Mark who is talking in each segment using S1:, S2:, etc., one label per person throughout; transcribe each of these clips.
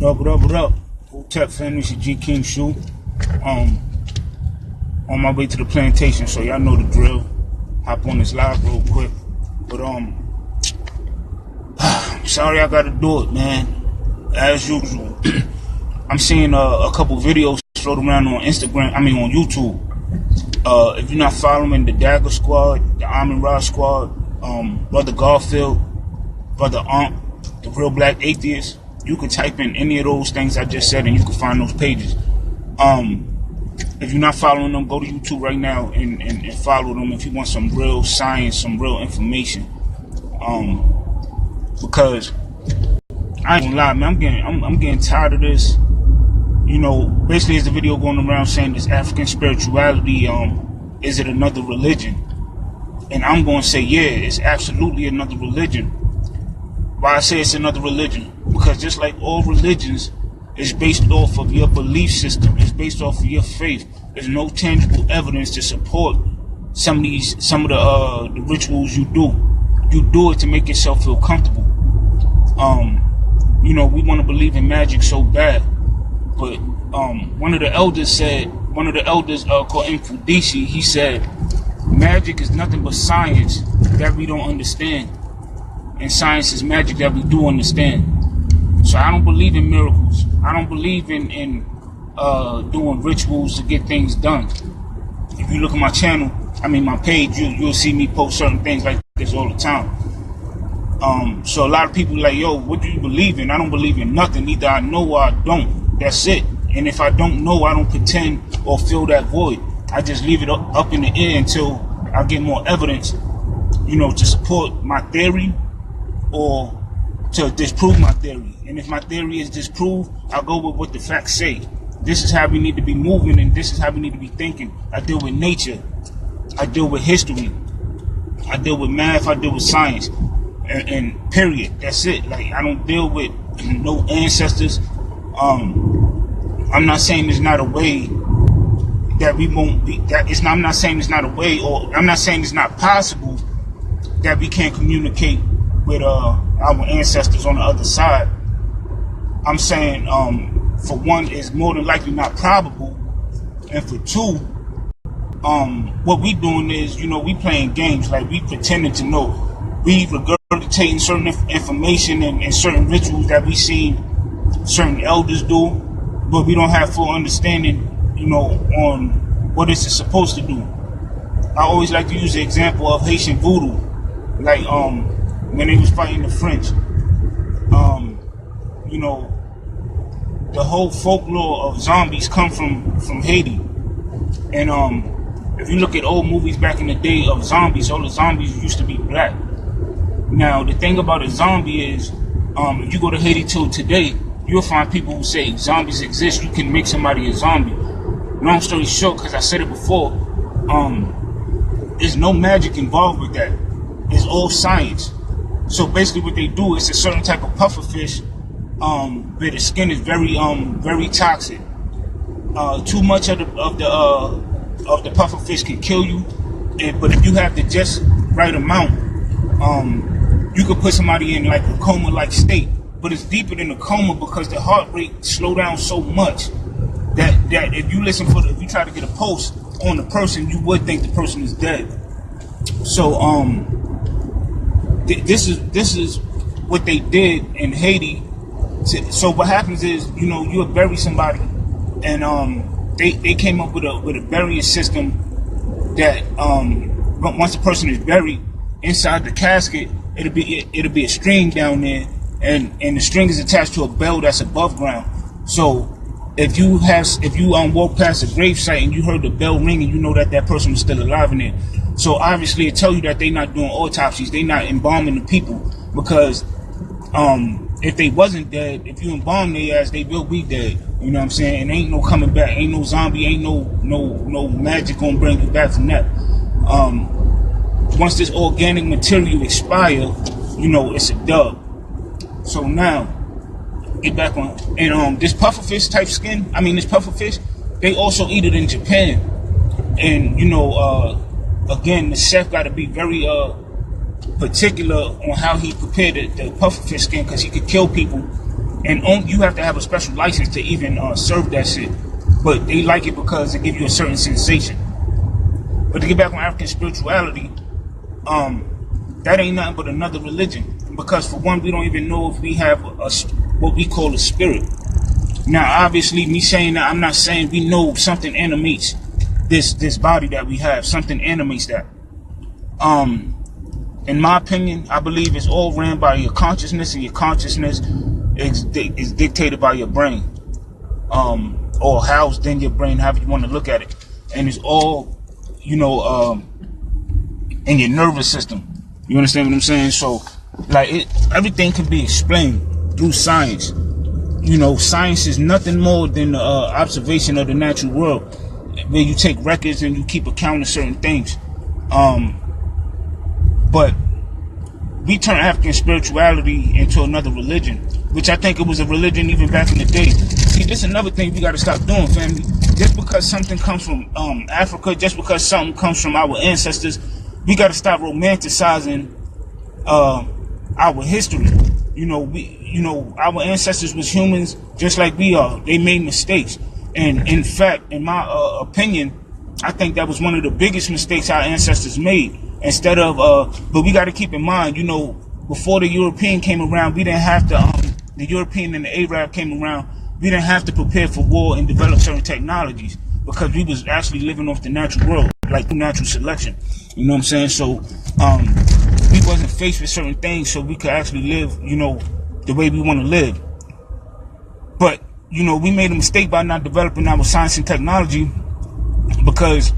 S1: What up? Full Tech family, it's your G King Shoe. On my way to the plantation, so y'all know the drill. Hop on this live real quick. But sorry I gotta do it, man. As usual. I'm seeing a couple videos float around on Instagram, on YouTube. If you're not following the Dagger Squad, the Amin Ra Squad, Brother Garfield, Brother the Real Black Atheist, you can type in any of those things I just said and you can find those pages. If you're not following them, go to YouTube right now and follow them if you want some real science, some real information. Because I ain't gonna lie, man, I'm getting tired of this. You know, basically it's the video going around saying this African spirituality, is it another religion? And I'm gonna say, yeah, it's absolutely another religion. Why I say it's another religion? Because just like all religions, it's based off of your belief system. It's based off of your faith. There's no tangible evidence to support some of the rituals you do. You do it to make yourself feel comfortable. You know, we want to believe in magic so bad, but one of the elders called Mfudisi, he said, magic is nothing but science that we don't understand, and science is magic that we do understand. So I don't believe in miracles. I don't believe in doing rituals to get things done. If you look at my channel, my page, you'll see me post certain things like this all the time. So a lot of people like, yo, what do you believe in? I don't believe in nothing. Either I know or I don't. That's it. And if I don't know, I don't pretend or fill that void. I just leave it up in the air until I get more evidence, you know, to support my theory or to disprove my theory. And if my theory is disproved, I'll go with what the facts say. This is how we need to be moving, and this is how we need to be thinking. I deal with nature. I deal with history. I deal with math. I deal with science. And period. That's it. Like, I don't deal with no ancestors. I'm not saying there's not a way that we won't be. I'm not saying it's not a way, or I'm not saying it's not possible that we can't communicate with our ancestors on the other side. I'm saying, for one, it's more than likely not probable, and for two, what we doing is, you know, we playing games, like we pretending to know. We regurgitating certain information and certain rituals that we seen certain elders do, but we don't have full understanding, you know, on what this is supposed to do. I always like to use the example of Haitian voodoo, like when they was fighting the French. You know, the whole folklore of zombies come from Haiti, and if you look at old movies back in the day of zombies, all the zombies used to be black. Now, the thing about a zombie is, if you go to Haiti till today, you'll find people who say zombies exist. You can make somebody a zombie. Long story short, because I said it before, there's no magic involved with that. It's all science. So basically what they do is a certain type of pufferfish, where the skin is very toxic. Too much of the pufferfish can kill you, but if you have the just right amount, you could put somebody in like a coma-like state, but it's deeper than a coma because the heart rate slow down so much that if you if you try to get a pulse on the person, you would think the person is dead. So this is what they did in Haiti. So what happens is, you know, you'll bury somebody, and they came up with a burying system that once the person is buried, inside the casket, it'll be a string down there, and the string is attached to a bell that's above ground. So if you walk past a gravesite and you heard the bell ringing, you know that person is still alive in there. So obviously it tell you that they not doing autopsies, they not embalming the people, because if they wasn't dead, if you embalm their ass, they will be dead. You know what I'm saying? And ain't no coming back, ain't no zombie, ain't no magic gonna bring you back from that. Once this organic material expire, you know, it's a dub. So now, get back on, and this pufferfish type skin, this pufferfish, they also eat it in Japan. And, you know, again, the chef got to be very particular on how he prepared the pufferfish skin, because he could kill people and you have to have a special license to even serve that shit. But they like it because it gives you a certain sensation. But to get back on African spirituality, that ain't nothing but another religion. Because for one, we don't even know if we have what we call a spirit. Now, obviously, me saying that, I'm not saying we know something animates this body that we have. Something animates that. In my opinion, I believe it's all ran by your consciousness, and your consciousness is dictated by your brain, or housed in your brain, however you want to look at it. And it's all, in your nervous system. You understand what I'm saying? So, like, everything can be explained through science. Science is nothing more than the observation of the natural world, where you take records and you keep account of certain things. But we turn African spirituality into another religion, which I think it was a religion even back in the day. See, this is another thing we got to stop doing, family. Just because something comes from Africa, just because something comes from our ancestors, we got to stop romanticizing our history. Our ancestors was humans just like we are. They made mistakes, and in fact, in my opinion, I think that was one of the biggest mistakes our ancestors made. Instead of, but we got to keep in mind, before the European came around, we didn't have to. The European and the Arab came around, we didn't have to prepare for war and develop certain technologies, because we was actually living off the natural world, like natural selection. You know what I'm saying? So, we wasn't faced with certain things, so we could actually live, the way we want to live. But, we made a mistake by not developing our science and technology, because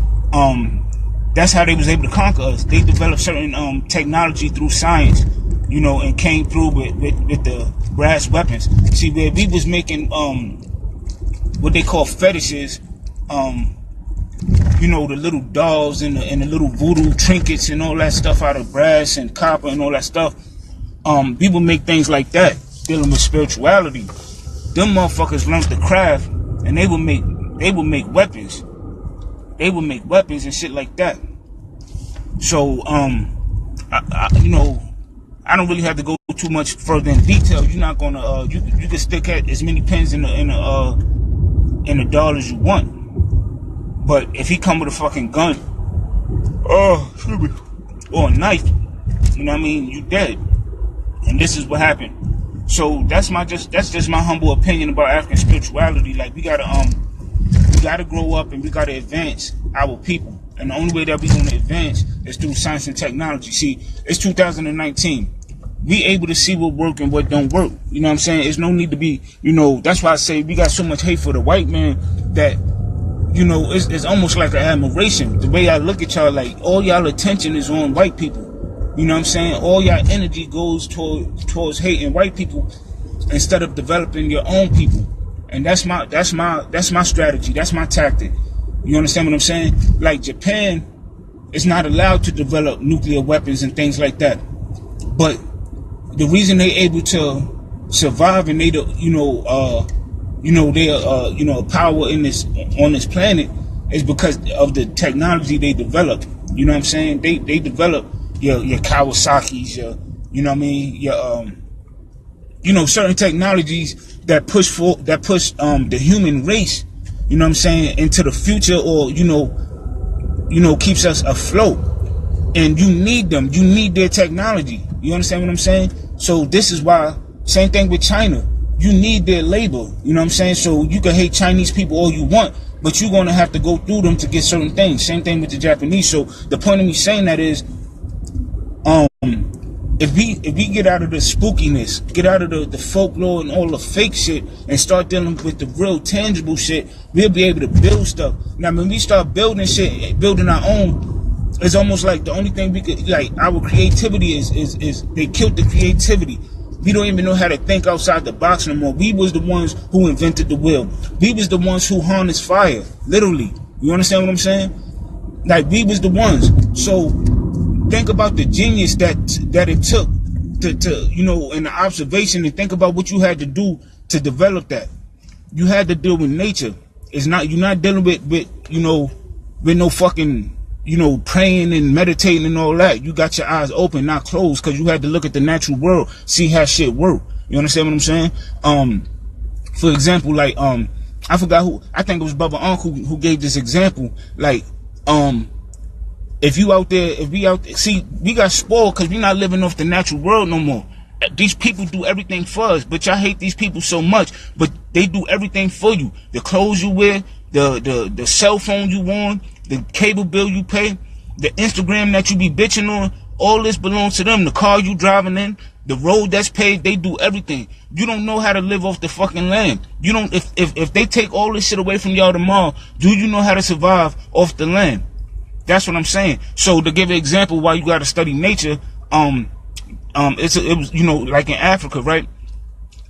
S1: that's how they was able to conquer us. They developed certain technology through science, and came through with the brass weapons. See, where we was making what they call fetishes, the little dolls and the little voodoo trinkets and all that stuff out of brass and copper and all that stuff. People make things like that dealing with spirituality. Them motherfuckers learned the craft, and they would make weapons. They would make weapons and shit like that. So, I don't really have to go too much further in detail. You're not gonna, you can stick at as many pins in the doll as you want. But if he come with a fucking gun, or a knife, you dead. And this is what happened. So that's just my humble opinion about African spirituality. Like, we gotta grow up, and we gotta advance our people. And the only way that we're gonna advance is through science and technology. See, it's 2019. We able to see what work and what don't work. You know what I'm saying? There's no need to be, that's why I say we got so much hate for the white man that, it's almost like an admiration. The way I look at y'all, like, all y'all attention is on white people. You know what I'm saying? All y'all energy goes towards hating white people instead of developing your own people. And that's my strategy. That's my tactic. You understand what I'm saying? Like, Japan is not allowed to develop nuclear weapons and things like that. But the reason they able to survive and they power on this planet is because of the technology they developed. You know what I'm saying? They develop your Kawasaki's, certain technologies that push the human race, you know what I'm saying, into the future, or keeps us afloat. And you need them. You need their technology. You understand what I'm saying? So this is why, same thing with China. You need their labor. You know what I'm saying? So you can hate Chinese people all you want, but you're going to have to go through them to get certain things. Same thing with the Japanese. So the point of me saying that is, if we get out of the spookiness, get out of the folklore and all the fake shit, and start dealing with the real tangible shit, we'll be able to build stuff. Now, when we start building shit, building our own, it's almost like the only thing we could, like, our creativity is they killed the creativity. We don't even know how to think outside the box no more. We was the ones who invented the wheel. We was the ones who harnessed fire, literally. You understand what I'm saying? Like, we was the ones. So think about the genius that it took to in the observation, and think about what you had to do to develop that. You had to deal with nature. You're not dealing with no fucking, praying and meditating and all that. You got your eyes open, not closed, because you had to look at the natural world, see how shit work. You understand what I'm saying? For example, like, I forgot who, I think it was Bubba Uncle who gave this example. Like, if you out there, if we out there, see, we got spoiled because we not living off the natural world no more. These people do everything for us, but y'all hate these people so much, but they do everything for you. The clothes you wear, the cell phone you on, the cable bill you pay, the Instagram that you be bitching on, all this belongs to them. The car you driving in, the road that's paved, they do everything. You don't know how to live off the fucking land. You don't, if they take all this shit away from y'all tomorrow, do you know how to survive off the land? That's what I'm saying. So to give an example why you gotta study nature, it was, you know, like in Africa, right?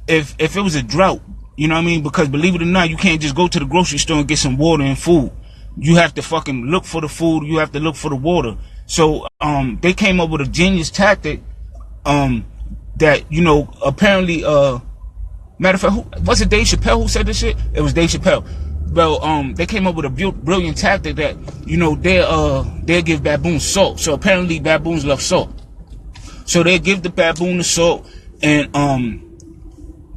S1: If it was a drought, you know what I mean? Because believe it or not, you can't just go to the grocery store and get some water and food. You have to fucking look for the food. You have to look for the water. So, they came up with a genius tactic, that, you know, apparently, matter of fact, was it Dave Chappelle who said this shit? It was Dave Chappelle. Well, they came up with a brilliant tactic that, you know, they'll give baboons salt. So apparently baboons love salt. So they give the baboon the salt, and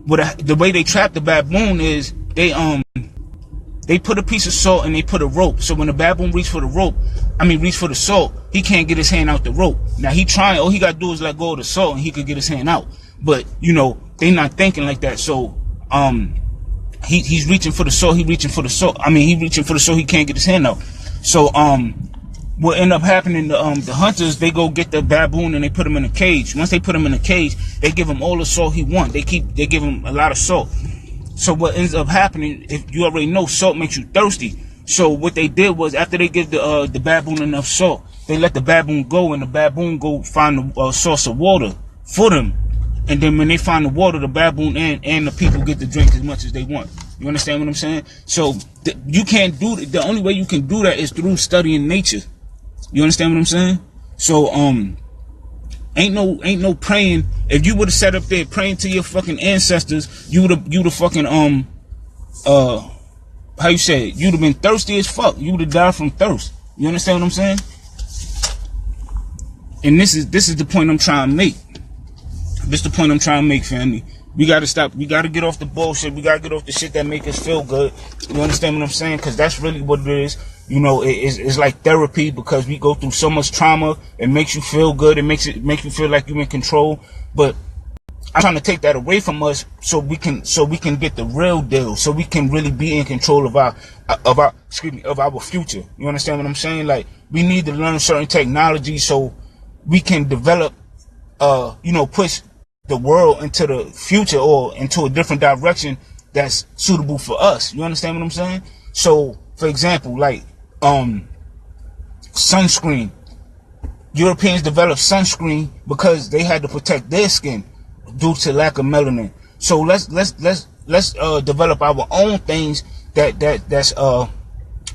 S1: the way they trap the baboon is they put a piece of salt and they put a rope. So when the baboon reach for the salt, he can't get his hand out the rope. Now he trying, all he gotta do is let go of the salt and he could get his hand out. But you know, they not thinking like that. So he's reaching for the salt, he reaching for the salt, he can't get his hand out. So what end up happening, the hunters, they go get the baboon and they put him in a cage. Once they put him in a cage, they give him all the salt he want. They give him a lot of salt. So what ends up happening, if you already know, salt makes you thirsty. So what they did was, after they give the baboon enough salt, they let the baboon go, and the baboon go find a source of water for them. And then when they find the water, the baboon and the people get to drink as much as they want. You understand what I'm saying? So you can't do the only way you can do that is through studying nature. You understand what I'm saying? So ain't no praying. If you would have sat up there praying to your fucking ancestors, you'd have fucking how you say it? You'd have been thirsty as fuck. You would have died from thirst. You understand what I'm saying? And this is the point I'm trying to make. This is the point I'm trying to make, family. We gotta stop. We gotta get off the bullshit. We gotta get off the shit that make us feel good. You understand what I'm saying? Because that's really what it is. You know, it's like therapy, because we go through so much trauma. It makes you feel good. It makes you feel like you're in control. But I'm trying to take that away from us so we can get the real deal. So we can really be in control of our future. You understand what I'm saying? Like, we need to learn certain technology so we can develop, push the world into the future or into a different direction that's suitable for us. You understand what I'm saying? So, for example, like sunscreen. Europeans developed sunscreen because they had to protect their skin due to lack of melanin. So let's develop our own things that's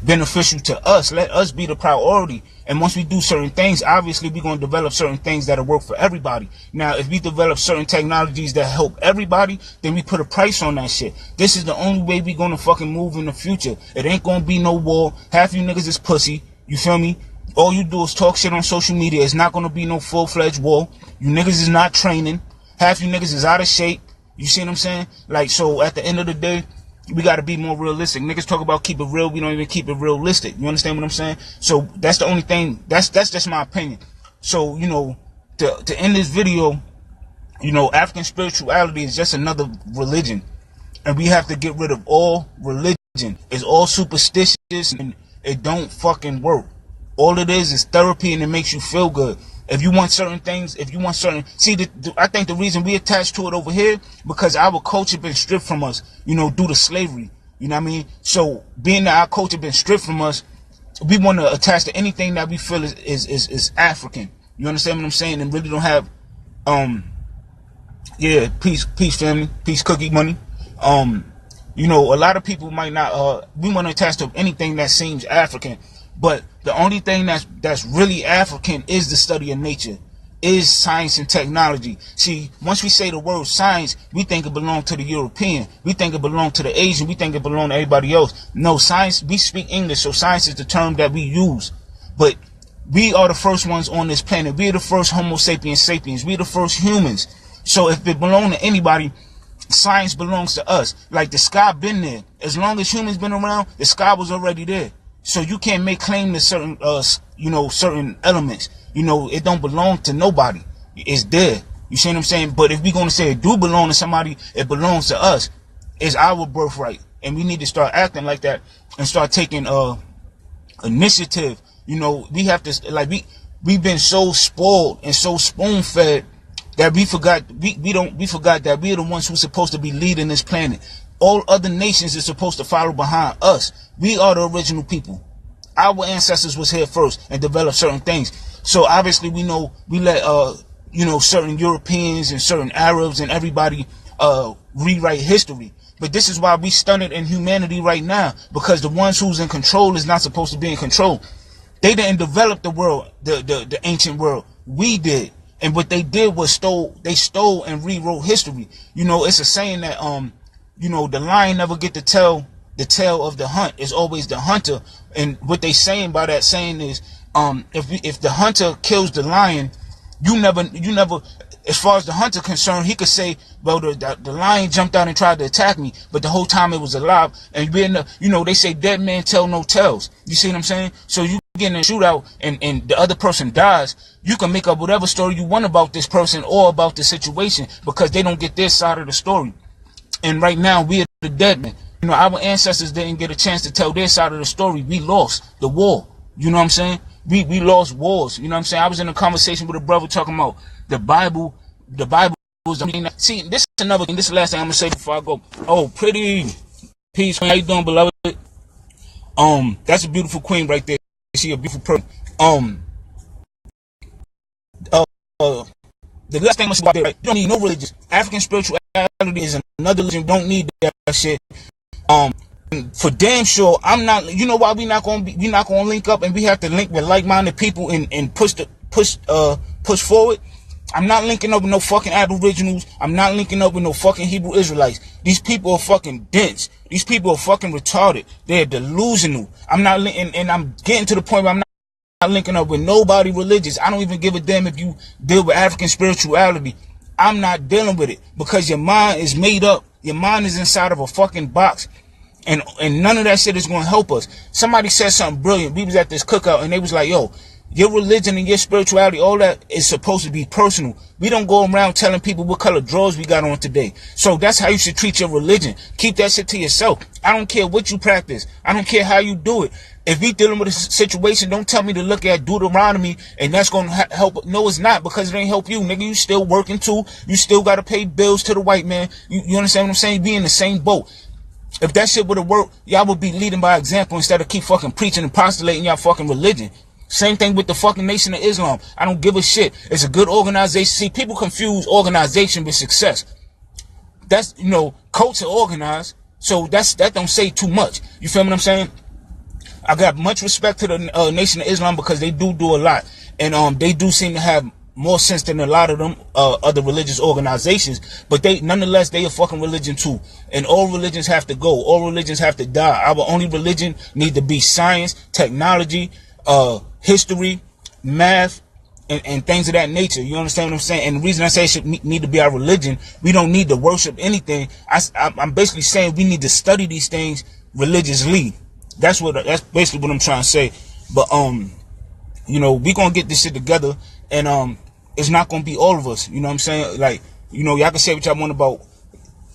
S1: beneficial to us. Let us be the priority. And once we do certain things, obviously we're going to develop certain things that'll work for everybody. Now, if we develop certain technologies that help everybody, then we put a price on that shit. This is the only way we're going to fucking move in the future. It ain't going to be no war. Half you niggas is pussy. You feel me? All you do is talk shit on social media. It's not going to be no full-fledged war. You niggas is not training. Half you niggas is out of shape. You see what I'm saying? Like, so at the end of the day, we got to be more realistic. Niggas talk about keep it real. We don't even keep it realistic. You understand what I'm saying? So that's the only thing. That's just my opinion. So, you know, to end this video, you know, African spirituality is just another religion. And we have to get rid of all religion. It's all superstitious and it don't fucking work. All it is therapy, and it makes you feel good. If you want certain things, I think the reason we attach to it over here, because our culture been stripped from us, you know, due to slavery. You know what I mean? So being that our culture been stripped from us, we want to attach to anything that we feel is African. You understand what I'm saying? And really don't have, peace family, peace cookie money. You know, a lot of people might not, we want to attach to anything that seems African. But the only thing that's really African is the study of nature, is science and technology. See, once we say the word science, we think it belongs to the European. We think it belongs to the Asian. We think it belongs to everybody else. No, science, we speak English, so science is the term that we use. But we are the first ones on this planet. We are the first Homo sapiens sapiens. We are the first humans. So if it belongs to anybody, science belongs to us. Like the sky been there. As long as humans been around, the sky was already there. So you can't make claim to certain, certain elements. It don't belong to nobody. It's there. You see what I'm saying? But if we gonna say it do belong to somebody, it belongs to us. It's our birthright, and we need to start acting like that and start taking initiative. We have to we've been so spoiled and so spoon fed that we forgot that we're the ones who's supposed to be leading this planet. All other nations are supposed to follow behind us. We are the original people. Our ancestors was here first and developed certain things. So obviously we know we let certain Europeans and certain Arabs and everybody rewrite history. But this is why we stunted in humanity right now, because the ones who's in control is not supposed to be in control. They didn't develop the world, the ancient world. We did. And what they did was they stole and rewrote history. It's a saying that the lion never get to tell the tale of the hunt. It's always the hunter. And what they saying by that saying is if the hunter kills the lion, you never as far as the hunter concerned, he could say, well, the lion jumped out and tried to attack me, but the whole time it was alive. And they say dead man tell no tales. You see what I'm saying? So you get in a shootout and the other person dies, you can make up whatever story you want about this person or about the situation, because they don't get their side of the story. And right now we are the dead men. Our ancestors didn't get a chance to tell their side of the story. We lost the war. You know what I'm saying? We lost wars. You know what I'm saying? I was in a conversation with a brother talking about the Bible. The Bible was the see, this is another thing. This is the last thing I'm gonna say before I go. Oh, pretty peace. How you doing, beloved? That's a beautiful queen right there. She a beautiful person. The last thing I'm gonna say about that, right? You don't need no religion. African spirituality is another religion. Don't need that shit. For damn sure, I'm not. You know why we not gonna link up, and we have to link with like-minded people and push forward. I'm not linking up with no fucking Aboriginals. I'm not linking up with no fucking Hebrew Israelites. These people are fucking dense. These people are fucking retarded. They're delusional. I'm not and I'm getting to the point where I'm not linking up with nobody religious. I don't even give a damn if you deal with African spirituality. I'm not dealing with it, because your mind is made up. Your mind is inside of a fucking box. And none of that shit is going to help us. Somebody said something brilliant. We was at this cookout and they was like, yo, your religion and your spirituality, all that is supposed to be personal. We don't go around telling people what color drawers we got on today. So that's how you should treat your religion. Keep that shit to yourself. I don't care what you practice. I don't care how you do it. If we dealing with a situation, don't tell me to look at Deuteronomy and that's going to help. No, it's not, because it ain't help you, nigga. You still working too. You still got to pay bills to the white man. You understand what I'm saying? Be in the same boat. If that shit would have worked, y'all would be leading by example instead of keep fucking preaching and postulating y'all fucking religion. Same thing with the fucking Nation of Islam. I don't give a shit. It's a good organization. See, people confuse organization with success. That's, cults are organized. So that don't say too much. You feel what I'm saying? I got much respect to the Nation of Islam, because they do a lot. And they do seem to have more sense than a lot of them other religious organizations. But nonetheless, they a fucking religion too. And all religions have to go. All religions have to die. Our only religion need to be science, technology, history, math, and things of that nature. You understand what I'm saying? And the reason I say it should need to be our religion, we don't need to worship anything. I'm basically saying we need to study these things religiously. That's basically what I'm trying to say. But we gonna get this shit together, and it's not gonna be all of us. You know what I'm saying? Like, y'all can say what y'all want about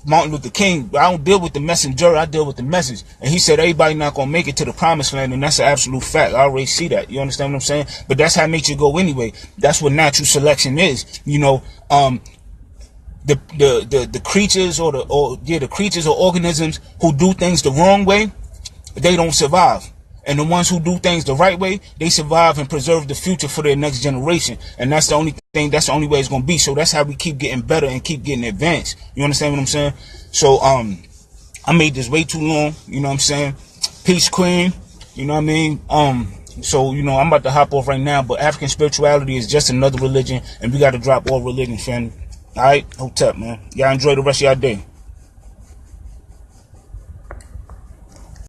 S1: Martin Luther King, but I don't deal with the messenger, I deal with the message. And he said everybody not gonna make it to the promised land, and that's an absolute fact. I already see that. You understand what I'm saying? But that's how nature go anyway. That's what natural selection is. The creatures the creatures or organisms who do things the wrong way, they don't survive. And the ones who do things the right way, they survive and preserve the future for their next generation. And that's the only thing, that's the only way it's going to be. So that's how we keep getting better and keep getting advanced. You understand what I'm saying? So, I made this way too long. You know what I'm saying? Peace, queen. You know what I mean? So, I'm about to hop off right now, but African spirituality is just another religion, and we got to drop all religion, family. All right? Hotep, man. Y'all enjoy the rest of y'all day.